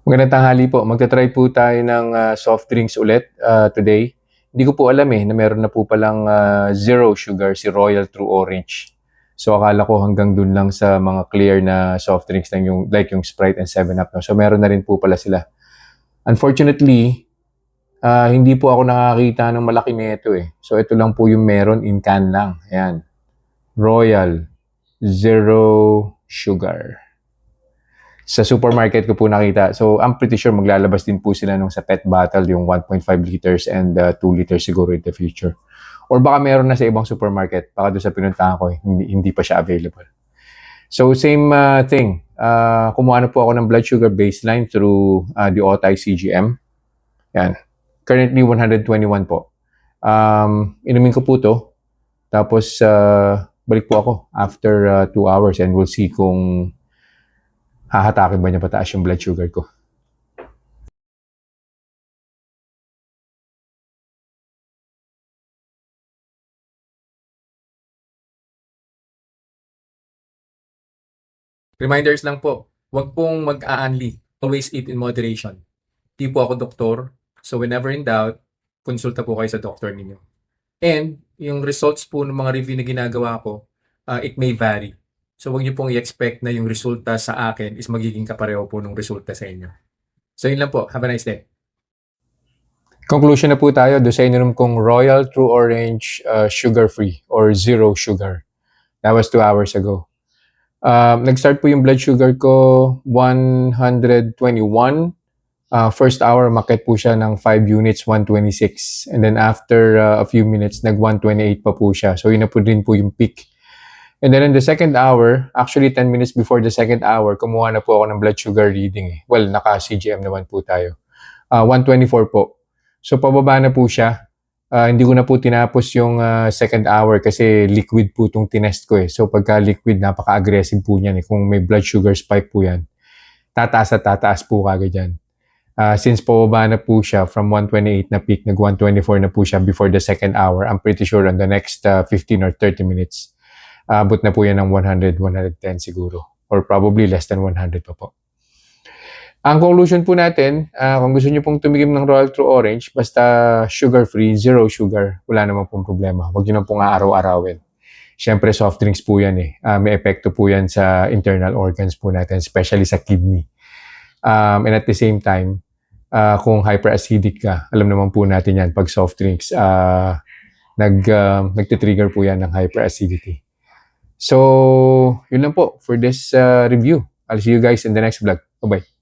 Magandang tanghali po. Magta-try po tayo ng soft drinks ulit today. Hindi ko po alam na meron na po palang zero sugar si Royal True Orange. So akala ko hanggang dun lang sa mga clear na soft drinks lang yung like yung Sprite and 7-Up. No? So meron na rin po pala sila. Unfortunately, hindi po ako nakakita ng malaki nito eh. So ito lang po yung meron in can lang. Ayan. Royal Zero Sugar. Sa supermarket ko po nakita. So, I'm pretty sure maglalabas din po sila nung sa pet bottle, yung 1.5 liters and 2 liters siguro in the future. Or baka meron na sa ibang supermarket. Baka doon sa pinuntahan ko, hindi pa siya available. So, same thing. Kumuha na po ako ng blood sugar baseline through the OTI CGM. Yan. Currently, 121 po. Inumin ko po to. Tapos, balik po ako after 2 hours and we'll see kung hahatakin ba niya pataas yung blood sugar ko. Reminders lang po, huwag pong mag-aanli. Always eat in moderation. Di po ako doktor, so whenever in doubt, konsulta po kayo sa doktor ninyo. And yung results po ng mga review na ginagawa ko, it may vary. So huwag niyo pong i-expect na yung resulta sa akin is magiging kapareho po ng resulta sa inyo. So yun lang po. Have a nice day. Conclusion na po tayo do sa ininom kong Royal True Orange sugar-free or zero sugar. That was 2 hours ago. Nag-start po yung blood sugar ko 121. First hour, makit po siya ng 5 units, 126. And then after a few minutes, nag-128 pa po siya. So yun na po din po yung peak. And then in the second hour, actually 10 minutes before the second hour, kumuha na po ako ng blood sugar reading. Well, naka-CGM naman po tayo. 124 po. So pababa na po siya. Hindi ko na po tinapos yung second hour kasi liquid po itong tinest ko eh. So pagka liquid, napaka-aggressive po niyan eh. Kung may blood sugar spike po yan, tataas at tataas po kagad yan. Since pababa na po siya from 128 na peak, nag-124 na po siya before the second hour, I'm pretty sure on the next 15 or 30 minutes, abot na po yan ng 100, 110 siguro. Or probably less than 100 pa po. Ang conclusion po natin, kung gusto niyo pong tumigim ng Royal True Orange, basta sugar-free, zero sugar, wala namang pong problema. Huwag niyo na pong aaraw-arawin. Siyempre, soft drinks po yan eh. May epekto po yan sa internal organs po natin, especially sa kidney. And at the same time, kung hyperacidic ka, alam naman po natin yan, pag soft drinks, nagtitrigger po yan ng hyperacidity. So, yun lang po for this review. I'll see you guys in the next vlog. Bye-bye.